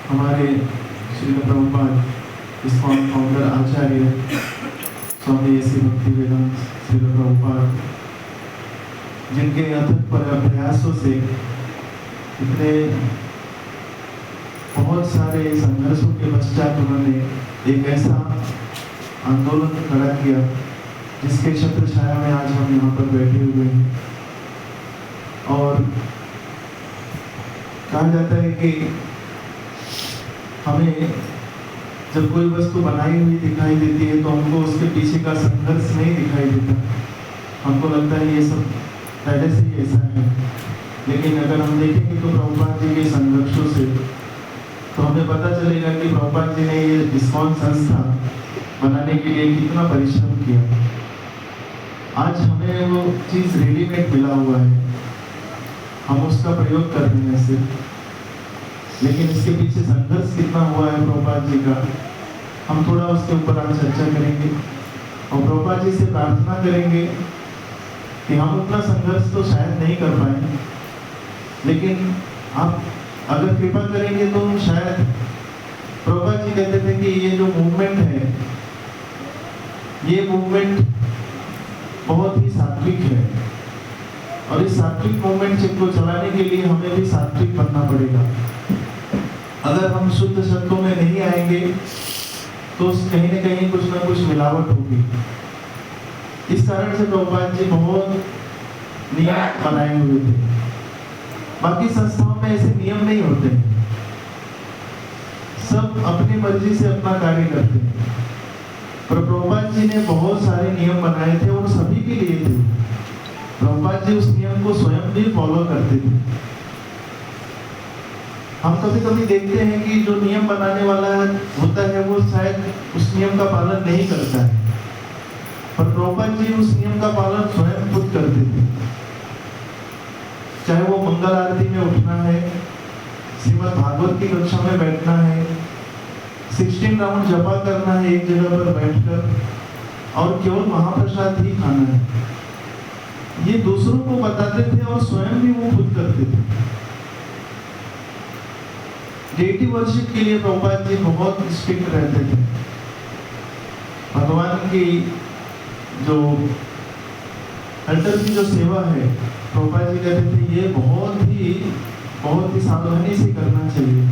हमारे Shri Prabhupada ISKCON founder आचार्य स्वामी ऐसी भक्ति वेदांत श्री प्रभुपाद, जिनके अथक प्रयासों से इतने बहुत सारे संघर्षों के पश्चात उन्होंने एक ऐसा आंदोलन खड़ा किया जिसके छत्र छाया में आज हम यहाँ पर बैठे हुए हैं। और कहा जाता है कि हमें जब कोई वस्तु बनाई हुई दिखाई देती है तो हमको उसके पीछे का संघर्ष नहीं दिखाई देता, हमको लगता है ये सब पहले से ही ऐसा है। लेकिन अगर हम देखेंगे तो प्रभुपाद जी के संघर्षों से तो हमें पता चलेगा कि प्रभुपाद जी ने ये इस्कॉन संस्था बनाने के लिए कितना परिश्रम किया। आज हमें वो चीज़ रेडीमेड मिला हुआ है, हम उसका प्रयोग कर रहे हैं सिर्फ, लेकिन इसके पीछे संघर्ष कितना हुआ है प्रभुपाद जी का, हम थोड़ा उसके ऊपर आज चर्चा करेंगे और प्रभुपाद जी से प्रार्थना करेंगे कि हम उतना संघर्ष तो शायद नहीं कर पाए, लेकिन आप अगर कृपा करेंगे तो शायद प्रभुपाद जी कहते थे कि ये जो मूवमेंट है, ये मूवमेंट बहुत ही सात्विक है और इस सात्विक मूवमेंट को चलाने के लिए हमें भी सात्विक बनना पड़ेगा। अगर हम शुद्ध शब्दों में नहीं आएंगे तो कहीं न कहीं कुछ ना कुछ मिलावट होगी। इस कारण से प्रभुपाद जी बहुत नियम बनाए हुए थे। बाकी संस्थाओं में ऐसे नियम नहीं होते हैं, सब अपनी मर्जी से अपना कार्य करते हैं, पर प्रभुपाद जी ने बहुत सारे नियम बनाए थे और सभी के लिए थे। प्रभुपाद जी उस नियम को स्वयं भी फॉलो करते थे। हम कभी कभी देखते हैं कि जो नियम बनाने वाला होता है वो शायद उस नियम का पालन नहीं करता है, पर प्रभुपाद जी उस नियम का पालन स्वयं खुद करते थे। चाहे वो मंगल आरती में उठना है, श्रीमद् भागवत की कक्षा में बैठना है, 16 राउंड जपा करना है एक जगह पर बैठकर और केवल महाप्रसाद ही खाना है, ये दूसरों को बताते थे और स्वयं भी वो खुद करते थे। डेटी वर्शिप के लिए प्रभुपाद जी बहुत स्ट्रिक्ट रहते थे। भगवान की जो अल्टर की जो सेवा है, प्रभुपाद जी कहते थे ये बहुत ही सावधानी से करना चाहिए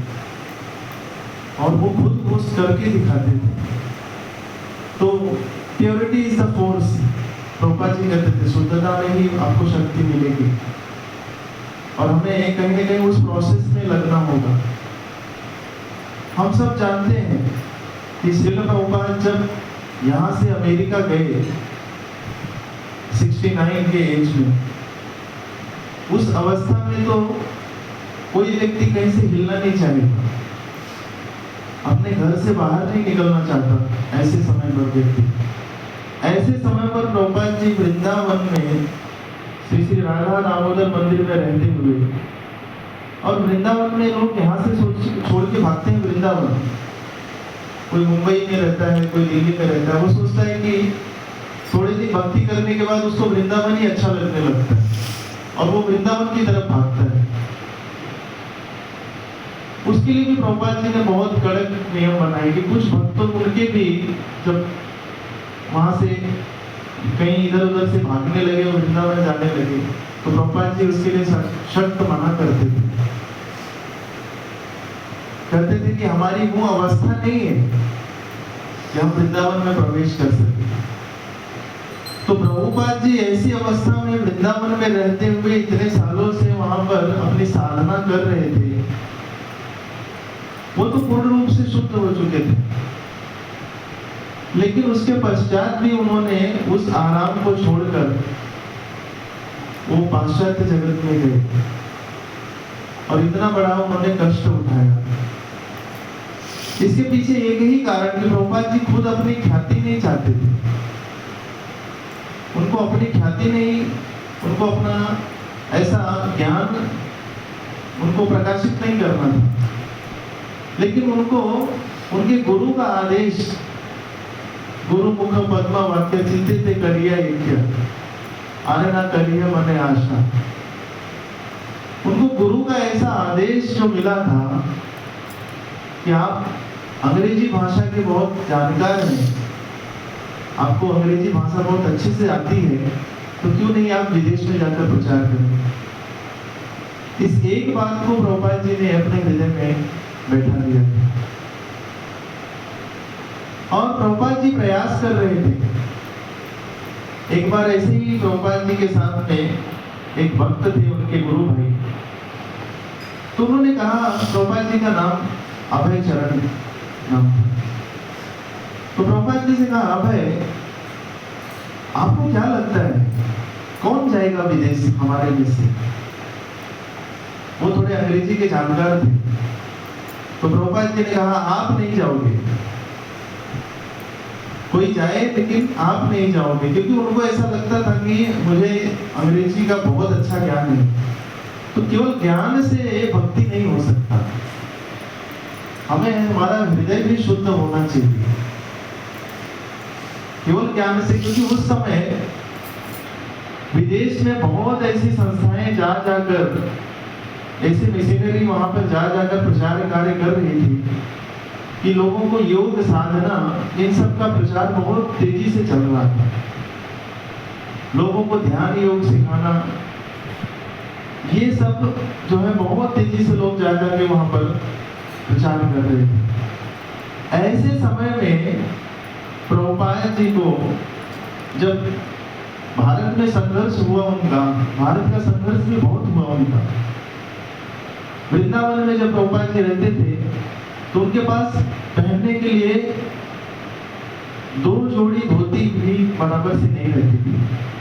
और वो खुद पोस्ट करके दिखाते थे। तो purity is the force, Prabhupada ji कहते थे शुद्धता में ही आपको शक्ति मिलेगी और हमें कहीं न कहीं उस प्रोसेस में लगना होगा। हम सब जानते हैं कि श्रील प्रभुपाद जब यहाँ से अमेरिका गए 69 के एज में, उस अवस्था में तो कोई व्यक्ति कहीं से हिलना नहीं चाहेगा, अपने घर से बाहर नहीं निकलना चाहता। ऐसे समय पर प्रभुपाद जी वृंदावन में श्री श्री राधा दामोदर मंदिर में रहते हुए, और वृंदावन में लोग यहाँ से छोड़ के भागते हैं वृंदावन। कोई मुंबई में रहता है, कोई दिल्ली में रहता है, वो सोचता है कि थोड़ी दिन भक्ति करने के बाद उसको वृंदावन ही अच्छा लगने लगता है और वो वृंदावन की तरफ भागता है। उसके लिए भी प्रभुपाद जी ने बहुत कड़क नियम बनाए कि कुछ भक्तों उनके भी जब वहां से कहीं इधर उधर से भागने लगे और वृंदावन जाने लगे तो प्रभुपाद जी उसके लिए सख्त मना करते थे। कहते थे कि हमारी वो अवस्था नहीं है कि हम वृंदावन में प्रवेश कर सके। तो प्रभुपाद जी ऐसी अवस्था में वृंदावन में रहते हुए इतने सालों से वहां पर अपनी साधना कर रहे थे, वो तो पूर्ण रूप से शुद्ध हो चुके थे, लेकिन उसके पश्चात भी उन्होंने उस आराम को छोड़कर वो पाश्चात्य जगत में गए और इतना बड़ा उन्होंने कष्ट उठाया। इसके पीछे एक ही कारण कि प्रभुपाद जी खुद अपनी ख्याति नहीं चाहते थे, उनको अपनी ख्याति नहीं, उनको अपना ऐसा ज्ञान उनको प्रकाशित नहीं करना था, लेकिन उनको उनके गुरु का आदेश, गुरु मुख पद्मा वाक्य चिंतित करिया यज्ञ आने ना करिए मने आशा। उनको गुरु का ऐसा आदेश जो मिला था कि आप अंग्रेजी भाषा के बहुत जानकार हैं, आपको अंग्रेजी भाषा बहुत अच्छे से आती है, तो क्यों नहीं आप विदेश में जाकर प्रचार करें। इस एक बात को प्रभुपाद जी ने अपने हृदय में बैठा दिया और प्रभुपाद जी प्रयास कर रहे थे। एक बार ऐसे ही प्रभुपाद जी के साथ में एक भक्त थे, उनके गुरु भाई, तो उन्होंने कहा, प्रभुपाद जी का नाम अभय चरण नाम था, तो प्रभुपाद जी से कहा, अभय आपको क्या लगता है कौन जाएगा विदेश हमारे में से? वो थोड़े अंग्रेजी के जानकार थे, तो प्रभुपाद जी ने कहा, आप नहीं जाओगे, कोई जाए लेकिन आप नहीं जाओगे, क्योंकि उनको ऐसा लगता था कि मुझे अंग्रेजी का बहुत अच्छा ज्ञान है। तो केवल ज्ञान से भक्ति नहीं हो सकता, हमें हमारा हृदय भी शुद्ध होना चाहिए केवल ज्ञान से। क्योंकि उस समय विदेश में बहुत ऐसी संस्थाएं जा जाकर, ऐसे मिशनरी वहां पर जा जाकर प्रचार कार्य कर रही थी कि लोगों को योग साधना इन सब का प्रचार बहुत तेजी से चल रहा था। लोगों को ध्यान योग सिखाना, ये सब जो है बहुत तेजी से लोग जा जाके वहां पर प्रचार कर रहे थे। ऐसे समय में प्रभुपाद जी को जब भारत में संघर्ष हुआ, उनका भारत का संघर्ष भी बहुत हुआ उनका। वृंदावन में जब प्रभुपाद जी रहते थे तो उनके पास पहनने के लिए 2 जोड़ी धोती भी बराबर से नहीं रहती थी।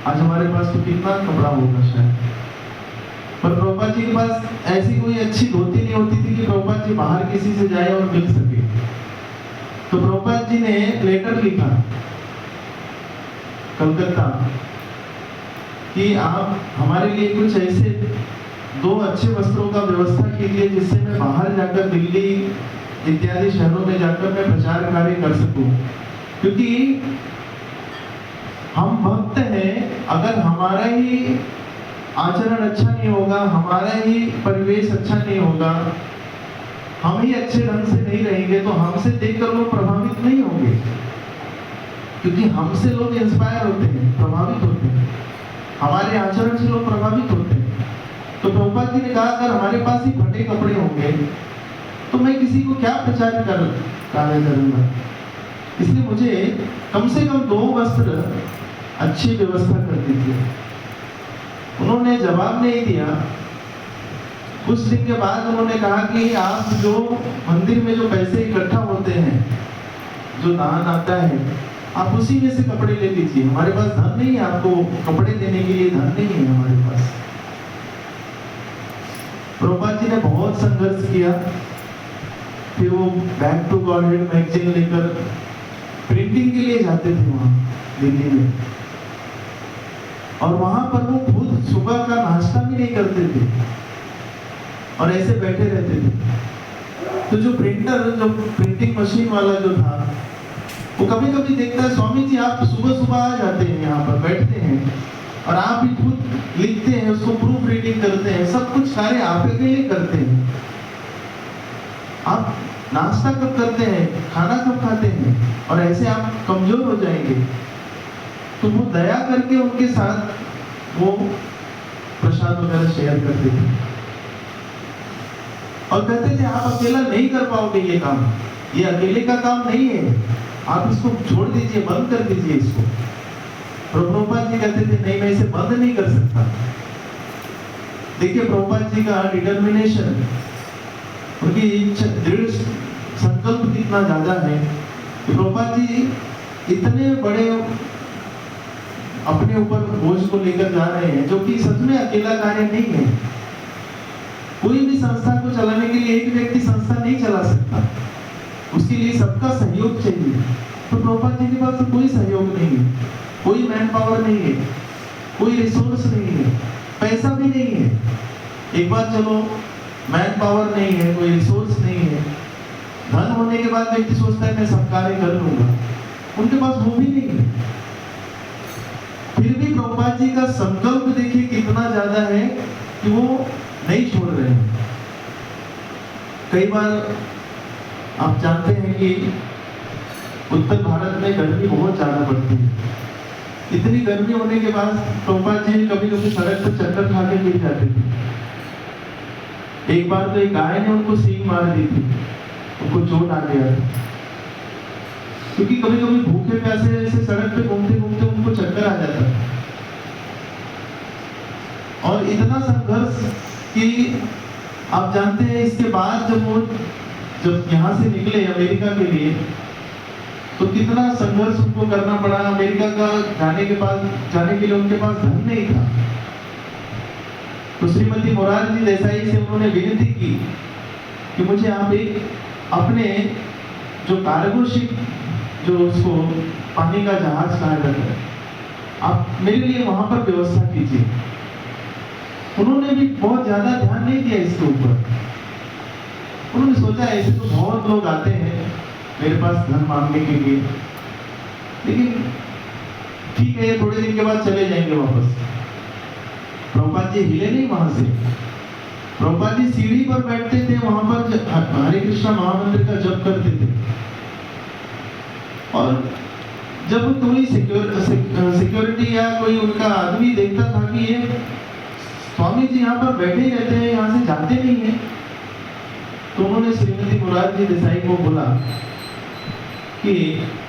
आज हमारे पास तो कितना कपड़ा होगा शायद, पर प्रभुपाद जी के पास ऐसी कोई अच्छी धोती नहीं होती थी कि प्रभुपाद जी बाहर किसी से जाए और मिल सके। तो प्रभुपाद जी ने लेटर लिखा कलकत्ता कि आप हमारे लिए कुछ ऐसे 2 अच्छे वस्त्रों का व्यवस्था कीजिए जिससे मैं बाहर जाकर दिल्ली इत्यादि शहरों में जाकर मैं प्रचार कार्य कर सकूं। क्योंकि हम भक्त हैं, अगर हमारा ही आचरण अच्छा नहीं होगा, हमारा ही परिवेश अच्छा नहीं होगा, हम ही अच्छे ढंग से नहीं रहेंगे, तो हमसे देखकर लोग प्रभावित नहीं होंगे। क्योंकि हमसे लोग इंस्पायर होते हैं, प्रभावित होते हैं, हमारे आचरण से लोग प्रभावित होते हैं। तो प्रभुपाद जी ने कहा, अगर हमारे पास ही फटे कपड़े होंगे तो मैं किसी को क्या प्रचार कार्य करूंगा। इसलिए मुझे कम से कम 2 वस्त्र अच्छी व्यवस्था कर दीजिए। उन्होंने जवाब नहीं दिया। कुछ दिन के बाद उन्होंने कहा कि आप जो मंदिर में जो पैसे इकट्ठा होते हैं, जो दान आता है, आप उसी में से कपड़े ले लीजिए, हमारे पास धन नहीं है, आपको कपड़े देने के लिए धन नहीं है हमारे पास। प्रभुपाद जी ने बहुत संघर्ष किया। फिर वो बैक टू गॉडहेड मैगजीन लेकर प्रिंटिंग के लिए जाते थे वहां दिल्ली में, और वहां पर वो खुद सुबह का नाश्ता भी नहीं करते थे और ऐसे बैठे रहते थे। तो जो प्रिंटिंग मशीन वाला जो था, वो कभी कभी देखता है, स्वामी जी आप सुबह सुबह आ जाते हैं, यहाँ पर बैठते हैं और आप ही खुद लिखते हैं, उसको प्रूफ रीडिंग करते हैं, सब कुछ कार्य आप अकेले करते हैं। आप नाश्ता कब करते हैं, खाना कब खाते हैं, और ऐसे आप कमजोर हो जाएंगे। तो वो दया करके उनके साथ वो प्रसाद वगैरह शेयर करते थे और कहते थे, आप अकेला नहीं कर पाओगे ये काम, ये अकेले का काम नहीं है, आप इसको छोड़ दीजिए, बंद कर दीजिए इसको। प्रभुपाद जी कहते थे, नहीं, मैं इसे बंद नहीं कर सकता। देखिए प्रभुपाद जी का डिटर्मिनेशन, उनकी इच्छा, दृढ़ संकल्प कितना ज्यादा है। तो प्रभुपाद जी इतने बड़े अपने ऊपर बोझ को लेकर जा रहे हैं, जो कि सच में अकेला कार्य नहीं है। कोई भी संस्था को चलाने के लिए एक व्यक्ति संस्था नहीं चला सकता, उसके लिए सबका सहयोग चाहिए। तो प्रभुपाद जी के पास तो कोई सहयोग नहीं है, कोई मैन पावर नहीं है, कोई रिसोर्स नहीं है, पैसा भी नहीं है। एक बार चलो मैन पावर नहीं है, कोई रिसोर्स नहीं है, धन होने के बाद व्यक्ति सोचता है मैं सब कार्य कर लूंगा, उनके पास वो भी नहीं है। फिर भी प्रभुपाद जी का संकल्प देखिए कितना ज्यादा है कि वो नहीं छोड़ रहे हैं। कई बार आप जानते हैं कि उत्तर भारत में गर्मी बहुत ज़्यादा पड़ती है। इतनी गर्मी होने के बाद प्रभुपाद जी कभी कभी सड़क पर चक्कर खा के गिर जाते थे। एक बार तो एक गाय ने उनको सींग मार दी थी, उनको चोट आ गया था। क्योंकि कभी कभी भूखे प्यासे ऐसे सड़क पे घूमते घूमते उनको चक्कर आ जाता था। और इतना संघर्ष कि आप जानते हैं, इसके बाद जब यहाँ से निकले अमेरिका के लिए, तो कितना संघर्ष उनको करना पड़ा। अमेरिका का जाने के लिए उनके पास धन नहीं था। तो श्रीमती मोरारजी देसाई से उन्होंने विनती की कि मुझे आप एक अपने जो कार्गो शिप, जो उसको पानी का जहाज कहा जाता है, आप मेरे लिए वहां पर व्यवस्था कीजिए। उन्होंने भी बहुत ज्यादा ध्यान नहीं दिया इसके ऊपर। उन्होंने सोचा ऐसे तो बहुत लोग आते हैं मेरे पास धन मांगने के लिए, लेकिन ठीक है, ये थोड़े दिन के बाद चले जाएंगे वापस। प्रभुपाद जी हिले नहीं वहां से। प्रभुपाद जी सीढ़ी पर बैठते थे, वहां पर हरे कृष्णा महामंत्र का जप करते थे। और जब कोई सिक्योरिटी या कोई उनका आदमी देखता था कि ये स्वामी जी यहाँ पर बैठे ही रहते हैं, यहाँ से जाते नहीं है, तो उन्होंने श्रीमती मोरारजी देसाई को बोला कि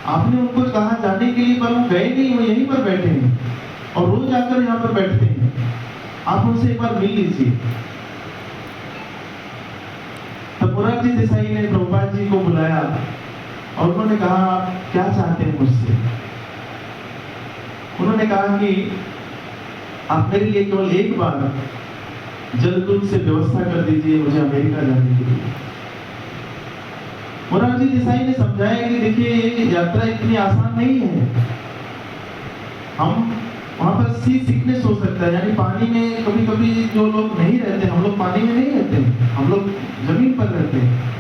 आपने उनको कहा जाने के लिए, पर वो गए नहीं, वो यहीं पर बैठे हैं और रोज आकर यहाँ पर बैठते हैं, आप उनसे एक बार मिल लीजिए। तब मोरारजी देसाई ने प्रभुपाद जी को बुलाया और उन्होंने कहा, आप क्या चाहते हैं मुझसे? उन्होंने कहा कि आप मेरे लिए केवल एक बार जलदूत से व्यवस्था कर दीजिए मुझे अमेरिका जाने के लिए। मोरारजी देसाई ने समझाया कि देखिए, ये यात्रा इतनी आसान नहीं है। हम वहां पर सी सिकनेस हो सकता है, यानी पानी में कभी कभी जो लोग नहीं रहते, हम लोग पानी में नहीं रहते, हम लोग जमीन पर रहते हैं,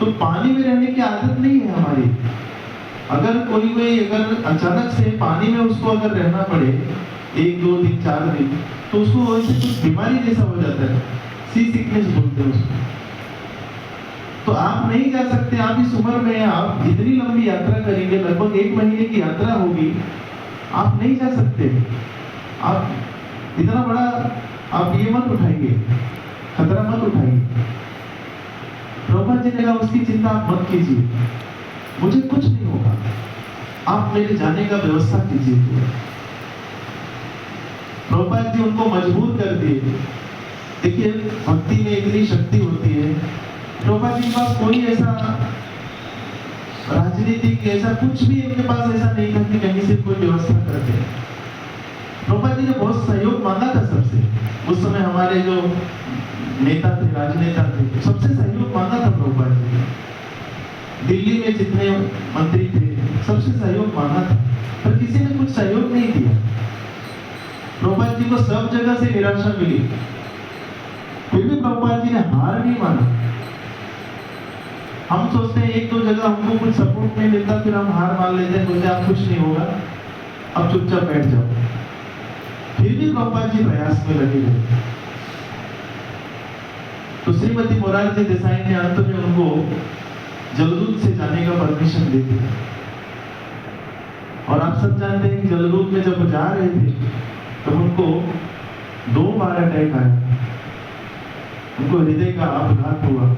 तो पानी में रहने की आदत नहीं है हमारी। अगर कोई अगर अचानक से पानी में उसको अगर रहना पड़े 1 2 दिन 4 दिन, तो उसको वैसे कुछ बीमारी जैसा हो जाता है, सी सिकनेस बोलते हैं उसको। तो आप नहीं जा सकते, आप इस उम्र में आप इतनी लंबी यात्रा करेंगे, लगभग 1 महीने की यात्रा होगी, आप नहीं जा सकते। आप इतना बड़ा आप ये मत उठाइए, खतरा मत उठाइए। प्रभुपाद जी ने कहा, उसकी चिंता आप मत कीजिए, मुझे कुछ नहीं होगा, आप मेरे जाने का व्यवस्था कीजिए। प्रभुपाद जी उनको मजबूर कर दिए। देखिए, भक्ति में इतनी शक्ति होती है। प्रभुपाद जी के पास कोई ऐसा राजनीतिक ऐसा कुछ भी इनके पास ऐसा नहीं था कि कहीं से कोई व्यवस्था करते। प्रभुपाद जी ने बहुत सहयोग मांगा था सबसे। उस समय हमारे जो नेता थे, राजनेता थे, सबसे सहयोग मांगा था प्रभुपाद जी ने। दिल्ली में जितने मंत्री थे, सबसे सहयोग मांगा था, पर किसी ने कुछ सहयोग नहीं दिया। प्रभुपाद जी को सब जगह से निराशा मिली, फिर भी प्रभुपाद जी ने हार नहीं मानी। हम सोचते हैं 1 2 जगह हमको कुछ सपोर्ट नहीं मिलता, फिर हम हार मान लेते हैं, बोलते आप कुछ नहीं होगा, अब चुपचाप बैठ जाओ। फिर भी प्रभुपाद जी प्रयास में लगे रहे। तो श्रीमती मोरारजी देसाई ने अंत में उनको जलदूत से जाने का परमिशन दे दिया। और आप सब जानते हैं कि जलदूत में जब जा रहे थे तो उनको 2 बार अटैक आया, उनको हृदय का आघात हुआ।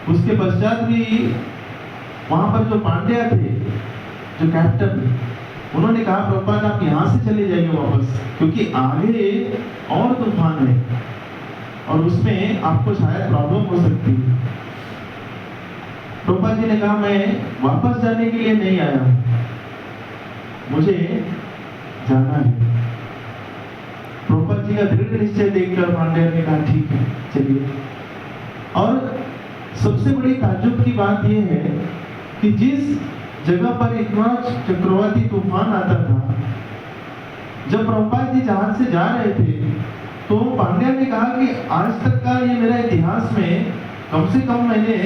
उसके पश्चात भी वहां पर जो पांड्या थे, जो कैप्टन, उन्होंने कहा, प्रभुपाद आप यहाँ से चले जाइए वापस, क्योंकि आगे और तूफान है और उसमें आपको शायद प्रॉब्लम हो सकती है। प्रभुपाद जी ने कहा, मैं वापस जाने के लिए नहीं आया, मुझे जाना है। प्रभुपाद जी का दृढ़ निश्चय देखकर पांड्या ने कहा, ठीक है चलिए। और सबसे बड़ी ताज्जुब की बात यह है कि जिस जगह पर इतना चक्रवाती तूफान आता था, जब प्रभुपाद जी जहाज से जा रहे थे, तो पांड्या ने कहा कि आज तक का ये मेरा इतिहास में कम से कम मैंने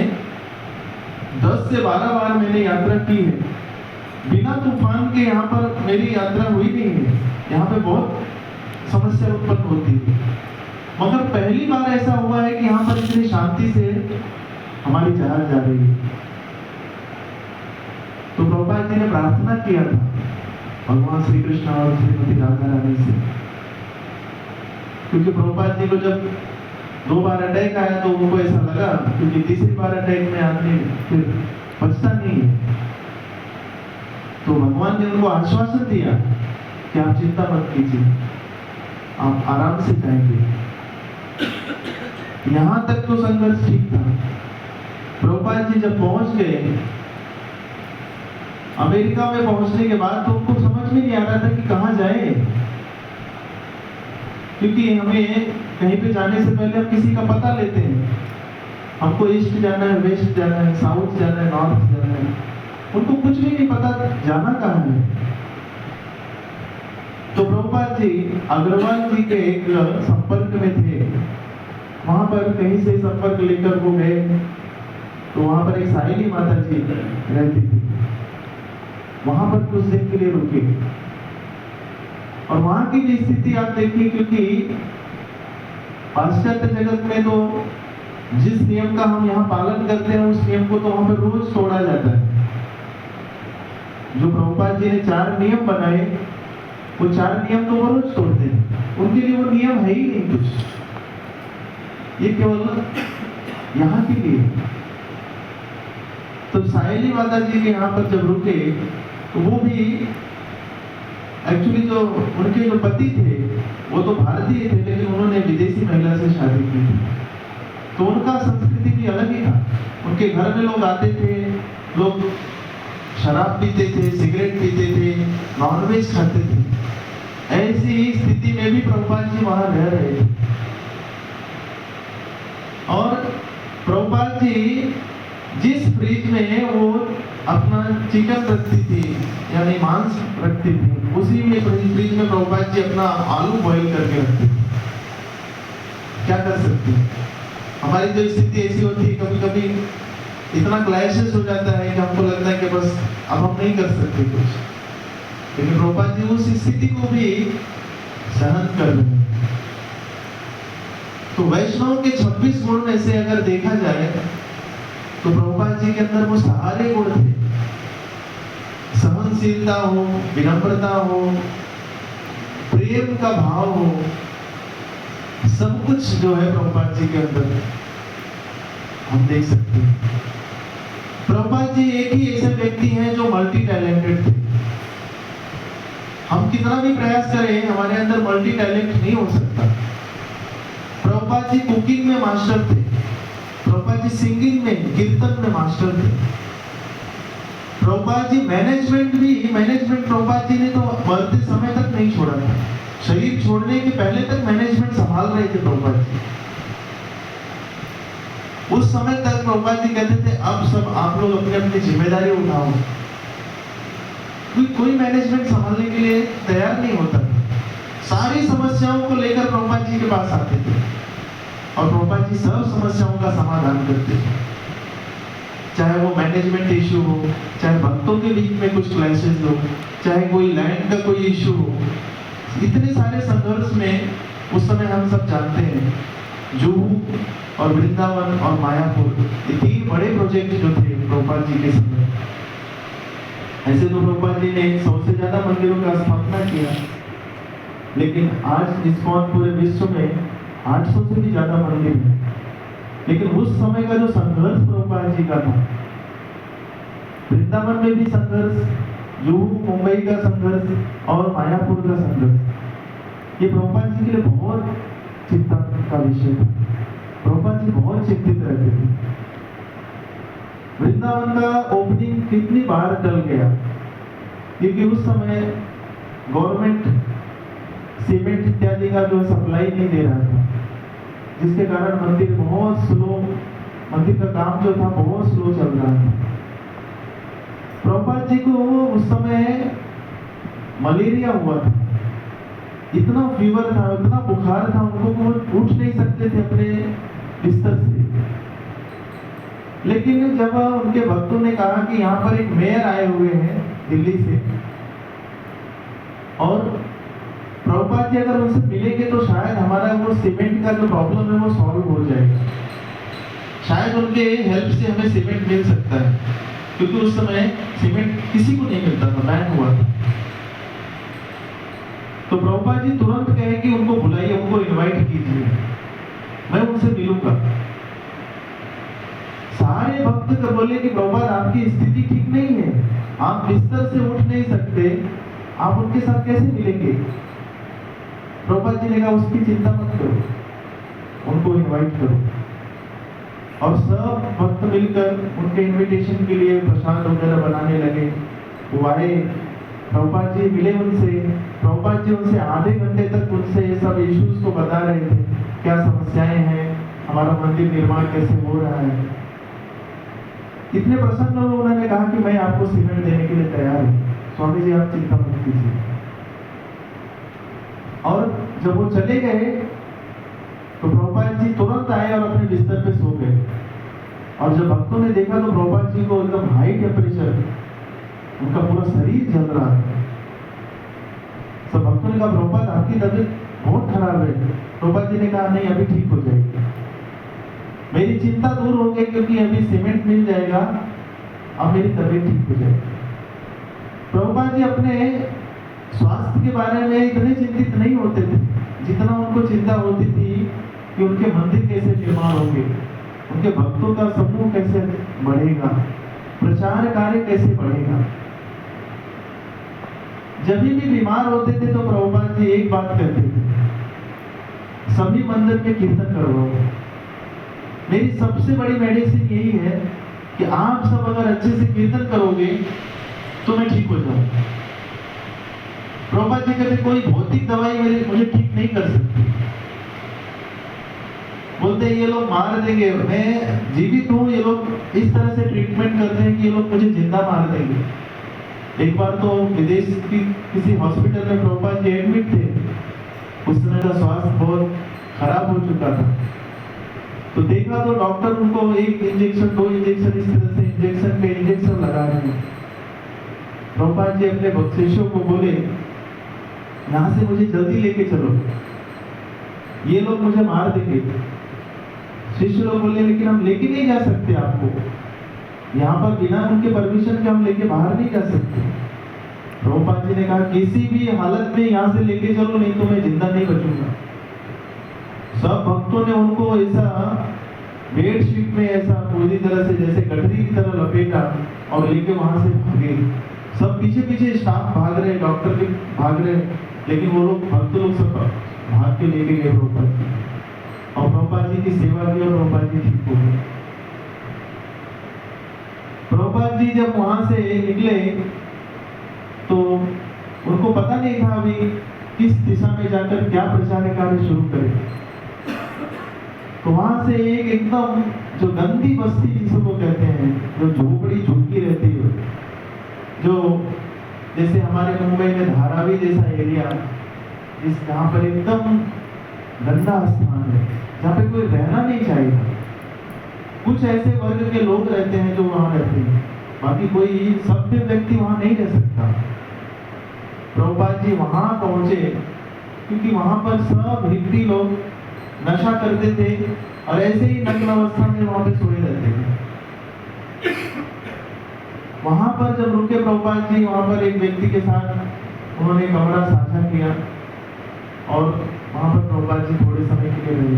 10 से 12 बार मैंने यात्रा की है, बिना तूफान के यहाँ पर मेरी यात्रा हुई नहीं है। यहाँ पे बहुत समस्या उत्पन्न होती है, मगर पहली बार ऐसा हुआ है कि यहाँ पर इतनी शांति से हमारी जहाज जा रही है। तो प्रभुपाद जी ने प्रार्थना किया था भगवान श्री कृष्ण और श्रीमती राधा रानी से, क्योंकि प्रभुपाद जी को जब 2 बार अटैक आया तो उनको ऐसा लगा, क्योंकि तीसरी बार अटैक में आदमी फिर बचता नहीं है। तो भगवान ने उनको आश्वासन दिया कि आप चिंता मत कीजिए, आप आराम से जाएंगे। यहां तक तो संघर्ष ठीक था। प्रभुपाद जी जब पहुंच गए अमेरिका में, पहुंचने के बाद तो उनको समझ में नहीं आ रहा था कि कहां जाए, क्योंकि हमें कहीं पे जाने से पहले हम किसी का पता लेते हैं। हमको ईस्ट जाना है, वेस्ट जाना है, साउथ जाना है, नॉर्थ जाना है, उनको कुछ भी नहीं पता जाना कहाँ है। तो प्रभुपाद जी अग्रवाल जी के एक संपर्क में थे, वहां पर कहीं से संपर्क लेकर वो गए, तो वहां पर एक साहिली माता जी रहती थी, वहां पर कुछ दिन के लिए रुके। और वहां की भी स्थिति आप देखिए, क्योंकि पाश्चात्य जगत में तो जिस नियम का हम यहाँ पालन करते हैं उस नियम को तो वहां पर रोज तोड़ा जाता है। जो प्रभुपाद जी ने 4 नियम बनाए, वो 4 नियम तो वो रोज तोड़ते हैं, उनके लिए वो नियम है ही नहीं कुछ, ये केवल यहाँ के लिए। तो साहेली माता जी के यहाँ पर जब रुके तो वो भी एक्चुअली जो उनके जो पति थे वो तो भारतीय थे, लेकिन उन्होंने विदेशी महिला से शादी की थी, तो उनका संस्कृति भी अलग ही था। उनके घर में लोग आते थे, लोग शराब पीते थे, सिगरेट पीते थे, नॉनवेज खाते थे। ऐसी ही स्थिति में भी प्रभुपाद जी वहां रह रहे थे। और प्रभुपाद जी जिस फ्रिज में वो अपना चिकन रखती थी, यानी मांस रखती थी, उसी में फ्रिज में प्रभुपाद जी अपना आलू बॉईल करके रखते थे। क्या कर सकते हैं, हमारी जो स्थिति ऐसी होती है, कभी कभी इतना क्लैशेस हो जाता है कि हमको लगता है कि बस अब हम नहीं कर सकते कुछ, लेकिन प्रभुपाद जी उस स्थिति को भी सहन कर रहे हैं। तो वैष्णव के 26 गुण में से अगर देखा जाए तो प्रभुपाद जी के अंदर वो सारे गुण थे। सहनशीलता हो, विनम्रता हो, प्रेम का भाव हो, सब कुछ जो है प्रभुपाद जी के अंदर हम देख सकते हैं। प्रभुपाद जी एक ही ऐसे व्यक्ति हैं जो मल्टी टैलेंटेड थे। हम कितना भी प्रयास करें हमारे अंदर मल्टी टैलेंट नहीं हो सकता। प्रभुपाद जी कुकिंग में मास्टर थे, प्रभुपाद जी सिंगिंग में, कीर्तन में मास्टर थे। प्रभुपाद जी मैनेजमेंट प्रभुपाद जी ने तो मरते समय तक नहीं छोड़ा था, शरीर छोड़ने के पहले तक मैनेजमेंट संभाल रहे थे प्रभुपाद जी। उस समय तक प्रभुपाद जी कहते थे अब सब आप लोग अपनी अपनी जिम्मेदारी उठाओ। कोई मैनेजमेंट संभालने के लिए तैयार नहीं होता था। सारी समस्याओं को लेकर प्रभुपाद जी के पास आते थे और प्रभुपाद जी सब समस्याओं का समाधान करते थे। चाहे वो मैनेजमेंट इशू हो, चाहे भक्तों के बीच में कुछ क्लैशेस हो, चाहे कोई लैंड का कोई इशू हो, इतने सारे संघर्ष में उस समय हम सब जानते हैं जुहू और वृंदावन और मायापुर, ये 3 बड़े प्रोजेक्ट जो थे प्रभुपाद जी के समय। ऐसे तो प्रभुपाद जी ने 100 से ज्यादा मंदिरों का स्थापना किया, लेकिन आज इस्कॉन पूरे विश्व में 800 से भी ज्यादा मंदिर हैं। लेकिन उस समय का जो संघर्ष प्रभुपाद जी का था, वृंदावन में भी संघर्ष, जुहू मुंबई का संघर्ष और मायापुर का संघर्ष, ये प्रभुपाद जी के लिए बहुत चिंता का विषय था। प्रभुपाद जी बहुत चिंतित रहते थे। वृंदावन का ओपनिंग कितनी बार टल गया, क्योंकि उस समय गवर्नमेंट सीमेंट इत्यादि का जो सप्लाई नहीं दे रहा था, जिसके कारण मंदिर बहुत स्लो, मंदिर का काम जो था बहुत स्लो चल रहा था। प्रभुपाद जी को उस समय मलेरिया हुआ था, इतना फीवर था, इतना बुखार था, उनको वो उठ नहीं सकते थे अपने बिस्तर से। लेकिन जब उनके भक्तों ने कहा कि यहाँ पर एक मेयर आए हुए हैं दिल्ली से और प्रभुपाद जी अगर उनसे मिलेंगे तो शायद हमारा वो सीमेंट का जो प्रॉब्लम है वो सॉल्व हो जाएगा। शायद उनके हेल्प से हमें सीमेंट मिल सकता है, क्योंकि उस समय सीमेंट किसी को नहीं मिलता था, बैन हुआ था। तो प्रभुपाद जी तुरंत कहे कि उनको बुलाइए, उनको इनवाइट कीजिए, मैं उनसे मिलूंगा। सारे भक्त को बोले कि प्रभुपाद आपकी स्थिति ठीक नहीं है, आप बिस्तर से उठ नहीं सकते, आप उनके साथ कैसे मिलेंगे? प्रभुपाद जी ने कहा उसकी चिंता मत करो, उनको इनवाइट करो। और सब भक्त मिलकर उनके इनविटेशन के लिए प्रसाद वगैरह बनाने लगे। वो आए, प्रभुपाद जी मिले उनसे। प्रभुपाद जी उनसे आधे घंटे तक उनसे ये सब इश्यूज को बता रहे थे, क्या समस्याएं हैं, हमारा मंदिर निर्माण कैसे हो रहा है। इतने प्रसन्न हुए, उन्होंने कहा कि मैं आपको सीमेंट देने के लिए तैयार हूँ, स्वामी जी आप चिंता मत कीजिए। और जब वो चले गए तो प्रभुपाद जी तुरंत आए और अपने बिस्तर पे सो गए। और जब भक्तों ने देखा तो प्रभुपाद जी को एकदम हाई टेम्परेचर, उनका पूरा शरीर जल रहा है। सब भक्तों ने कहा प्रभुपाद आपकी तबीयत बहुत खराब है। प्रभुपाद जी ने कहा नहीं, अभी ठीक हो जाएगी, मेरी चिंता दूर हो गई, क्योंकि अभी सीमेंट मिल जाएगा, अब मेरी तबीयत ठीक हो जाएगी। प्रभुपाद जी अपने स्वास्थ्य के बारे में इतने चिंतित नहीं होते थे जितना उनको चिंता होती थी कि उनके मंदिर कैसे निर्माण होंगे, उनके भक्तों का समूह कैसे बढ़ेगा, प्रचार कार्य कैसे बढ़ेगा। जब भी बीमार होते थे तो प्रभुपाद जी एक बात कहते थे, सभी मंदिर में कीर्तन करवाओ। मेरी सबसे बड़ी मेडिसिन यही है कि आप सब अगर अच्छे से कीर्तन करोगे तो मैं ठीक हो जाऊंगा। प्रभुपाद जी कहते कोई भौतिक दवाई मुझे ठीक नहीं कर सकती। बोलते ये लोग मार देंगे, मैं जीवित हूँ, ये लोग इस तरह से ट्रीटमेंट करते हैं कि ये लोग मुझे जिंदा मार देंगे। एक बार तो विदेश की किसी हॉस्पिटल में प्रभुपाद जी एडमिट थे, उस समय का स्वास्थ्य बहुत खराब हो चुका था। तो देखा तो डॉक्टर उनको एक इंजेक्शन, दो इंजेक्शन, इस तरह से इंजेक्शन पे इंजेक्शन लगा रहे हैं। प्रभुपाद जी अपने शिष्यों को बोले यहाँ से मुझे जल्दी लेके चलो, ये लोग मुझे मार देंगे। शिष्य लोग बोले लेकिन हम लेके नहीं जा सकते आपको, यहाँ पर बिना उनके परमिशन के हम लेके बाहर नहीं जा सकते। प्रभुपाद जी ने कहा किसी भी हालत में यहाँ से लेके चलो, नहीं तो मैं जिंदा नहीं बचूंगा। सब भक्तों ने उनको ऐसा बेडशीट में ऐसा पूरी तरह से जैसे गठरी की तरह लपेटा और लेके वहां से भागे। सब पीछे पीछे स्टाफ भाग रहे, डॉक्टर भी भाग रहे, लेकिन वो लोग भक्त लोग सब भाग के लेके गए प्रभुपाद जी, और प्रभुपाद जी की सेवा की और प्रभुपाद जी ठीक हो गए। प्रभुपाद जी जब वहां से निकले तो उनको पता नहीं था अभी किस दिशा में जाकर क्या प्रचार कार्य शुरू करें। तो वहां से एक एकदम जो गंदी बस्ती जिसको कहते हैं, जो झोपड़ी झुकी रहती है, जो जैसे हमारे मुंबई में धारावी जैसा एरिया, जिस जहाँ पर एकदम गंदा स्थान है, जहाँ पे कोई रहना नहीं चाहिए। कुछ ऐसे वर्ग के लोग रहते हैं जो वहाँ रहते हैं, बाकी कोई सभ्य व्यक्ति वहाँ नहीं रह सकता। प्रभुपाद जी वहाँ पहुँचे क्योंकि वहाँ पर सब हिप्पी लोग नशा करते थे और ऐसे ही नग्न अवस्था में वहाँ पे सोए रहते थे। वहाँ पर जब रुके प्रभुपाद जी, वहाँ पर एक व्यक्ति के साथ उन्होंने कमरा साझा किया और वहाँ पर प्रभुपाद जी थोड़े समय के लिए रहे।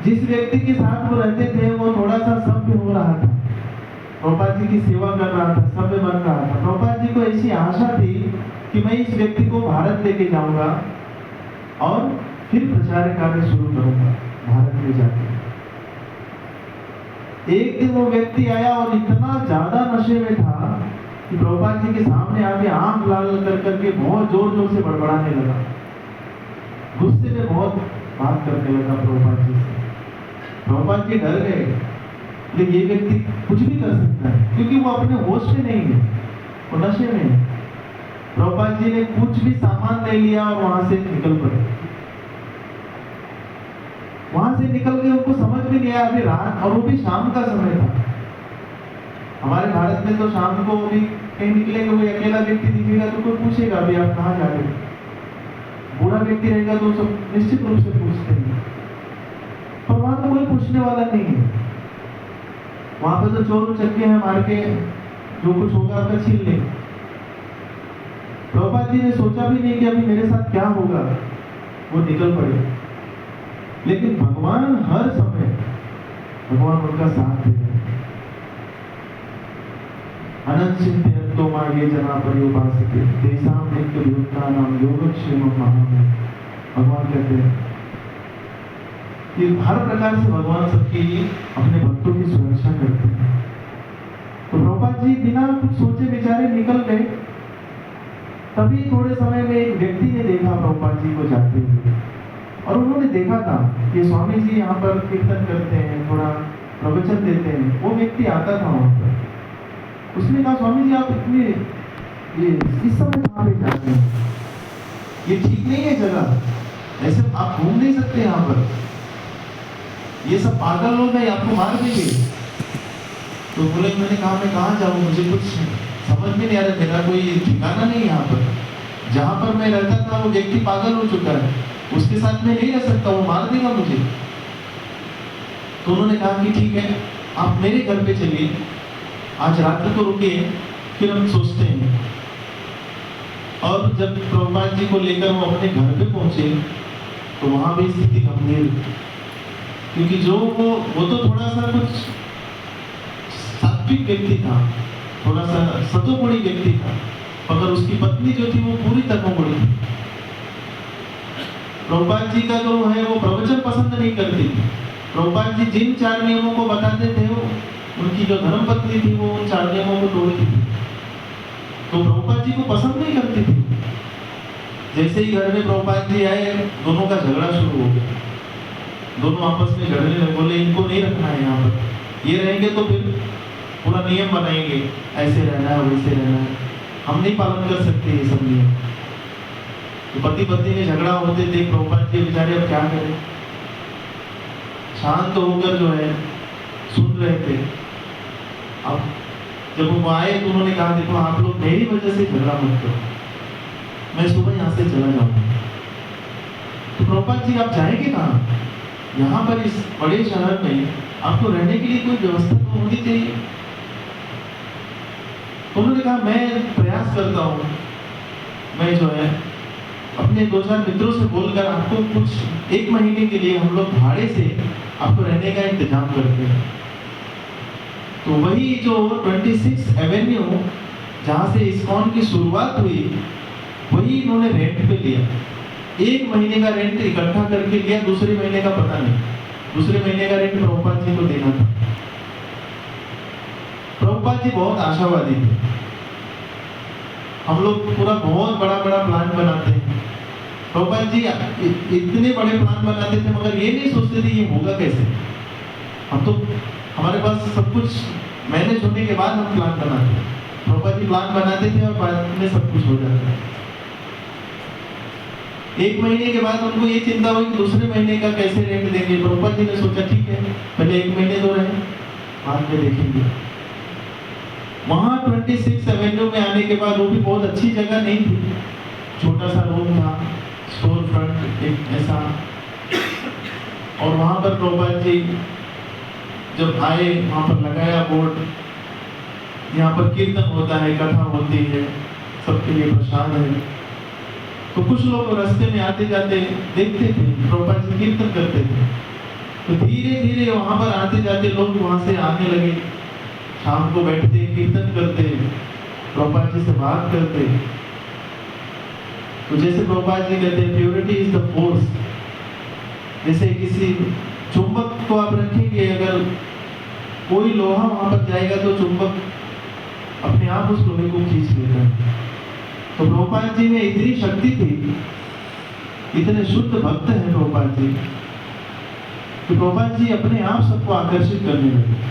जिस व्यक्ति के साथ वो रहते थे वो थोड़ा सा सभ्य हो रहा था, प्रभुपाद जी की सेवा कर रहा था, सभ्य बन रहा था। प्रभुपाद जी को ऐसी आशा थी कि मैं इस व्यक्ति को भारत लेके जाऊंगा और फिर प्रचार कार्य शुरू करूंगा भारत में जाकर। एक दिन वो व्यक्ति आया और इतना ज्यादा नशे में था कि प्रभुपाद जी के सामने आके आंख लाल कर करके बहुत जोर जोर से बड़बड़ाने लगा, गुस्से में बहुत बात करने लगा प्रभुपाद जी से। प्रभुपाद जी डर गए, लेकिन ये व्यक्ति कुछ भी कर सकता है क्योंकि वो अपने होश में नहीं है, वो नशे में है। प्रभुपाद जी ने कुछ भी सामान ले लिया और वहां से निकल पड़े। वहां से निकल के उनको समझ भी नहीं आया, अभी रात और वो भी शाम का समय था। हमारे भारत में तो शाम को भी कहीं निकलेंगे, कोई अकेला व्यक्ति दिखेगा तो कोई पूछेगा अभी आप कहाँ जा रहे हो। बूढ़ा व्यक्ति रहेगा तो सब निश्चित रूप से पूछते हैं, पर वहां तो कोई कोई पूछने वाला नहीं है। वहां पे तो चोर उचक्के हैं, मार के जो कुछ होगा आपका छीन ले। प्रभुपाद जी ने सोचा भी नहीं कि अभी मेरे साथ क्या होगा, वो निकल पड़े। लेकिन भगवान हर समय, भगवान उनका साथ दे रहे हैं। अनंत चिंतयन्तो मां ये जना पर्युपासते तेषां नित्य वियुक्तानां योगक्षेमं महामोह। भगवान कहते हैं कि हर प्रकार से भगवान सबकी अपने भक्तों की सुरक्षा करते हैं। तो प्रभुपाद जी बिना कुछ सोचे विचारे निकल गए। तभी थोड़े समय में एक व्यक्ति ने देखा प्रभुपाद जी को जाते हुए, और उन्होंने देखा था कि स्वामी जी यहाँ पर कीर्तन करते हैं, थोड़ा प्रवचन देते हैं। वो व्यक्ति आता था वहाँ पर। उसने कहा, स्वामी जी आप इतने ये इस समय कहाँ पे जा रहे हैं? ये ठीक नहीं है जगह, ऐसे आप घूम नहीं सकते यहाँ पर, ये सब पागल लोग हैं, आपको मार देंगे। तो बोले, मैंने कहा मैं कहाँ जाऊँ, मुझे कुछ समझ में नहीं आ रहा, मेरा कोई ठिकाना नहीं यहाँ पर। जहाँ पर मैं रहता था वो व्यक्ति पागल हो चुका है, उसके साथ मैं नहीं रह सकता, वो मार देगा मुझे। तो उन्होंने कहा कि ठीक है, आप मेरे घर पे चलिए, आज रात को रुकिए, फिर हम सोचते हैं। और जब प्रभुपाद जी को लेकर वो अपने घर पे पहुंचे तो वहां भी स्थिति गंभीर, क्योंकि जो वो तो थोड़ा सा कुछ सात्विक व्यक्ति था, थोड़ा सा सतोगुणी व्यक्ति था, मगर उसकी पत्नी जो थी वो पूरी तमोगुणी थी। प्रभुपाद जी का जो है वो प्रवचन पसंद नहीं करती थी। प्रभुपाद जी जिन 4 नियमों को बताते थे, वो उनकी जो धर्मपत्नी थी वो उन 4 नियमों को तोड़ती थी। तो प्रभुपाद जी को पसंद नहीं करती थी। जैसे ही घर में प्रभुपाद जी आए, दोनों का झगड़ा शुरू हो गया। दोनों आपस में झगड़ने लगे, बोले इनको नहीं रखना है यहाँ पर, ये रहेंगे तो फिर पूरा नियम बनाएंगे, ऐसे रहना है वैसे रहना है, हम नहीं पालन कर सकते ये सब नियम। तो पति पत्नी में झगड़ा होते देख प्रभुपाद जी बेचारे अब क्या करें, शांत होकर जो है सुन रहे थे। अब जब वो आए तो उन्होंने कहा, देखो आप लोग मेरी वजह से झगड़ा मत करो, मैं सुबह यहाँ से चला जाऊंगा। तो प्रभुपाद जी आप जाएंगे कहाँ? यहाँ पर इस बड़े शहर में आपको रहने के लिए कोई व्यवस्था तो होनी चाहिए। तो उन्होंने कहा, मैं प्रयास करता हूँ, मैं जो है अपने 2-4 मित्रों से बोलकर आपको कुछ 1 महीने के लिए हम लोग भाड़े से आपको रहने का इंतजाम करते हैं। तो वही जो 26 एवेन्यू जहाँ से इस्कॉन की शुरुआत हुई, वही इन्होंने रेंट पे लिया। 1 महीने का रेंट इकट्ठा करके लिया, दूसरे महीने का पता नहीं। दूसरे महीने का रेंट प्रभुपाद जी को देना था। प्रभुपाद जी बहुत आशावादी थे। हम लोग पूरा बहुत बड़ा प्लान बनाते हैं। प्रभुपाद जी इतने बड़े प्लान बनाते थे, मगर ये नहीं सोचते थे ये होगा कैसे। हम तो हमारे पास सब कुछ मैनेज होने के बाद हम प्लान बनाते हैं। प्रभुपाद जी प्लान बनाते थे और बाद में सब कुछ हो जाता है। 1 महीने के बाद उनको ये चिंता हुई कि दूसरे महीने का कैसे रेंट देंगे। प्रभुपाद जी ने सोचा ठीक है, पहले 1 महीने तो रहे, बाद में देखेंगे। वहां 26 एवेन्यू में आने के बाद, वो भी बहुत अच्छी जगह नहीं थी, छोटा सा रूम था, स्टोर फ्रंट एक ऐसा। और वहां पर प्रभुपाद जी जब आए, वहां पर लगाया बोर्ड, यहाँ पर कीर्तन होता है, कथा होती है, सबके लिए प्रसाद है। तो कुछ लोग रास्ते में आते जाते देखते थे प्रभुपाद जी कीर्तन करते थे। तो धीरे धीरे वहां पर आते जाते लोग वहां से आने लगे, शाम को बैठते कीर्तन करते, प्रभुपाद जी से बात करते। तो जैसे प्रभुपाद जी कहते हैं, प्योरिटी इज द फोर्स। जैसे किसी चुंबक को आप रखेंगे, अगर कोई लोहा वहां पर जाएगा तो चुंबक अपने आप उस लोहे को खींच लेता है। तो प्रभुपाद जी में इतनी शक्ति थी, इतने शुद्ध भक्त हैं प्रभुपाद जी, कि प्रभुपाद जी अपने आप सबको आकर्षित करने लगे।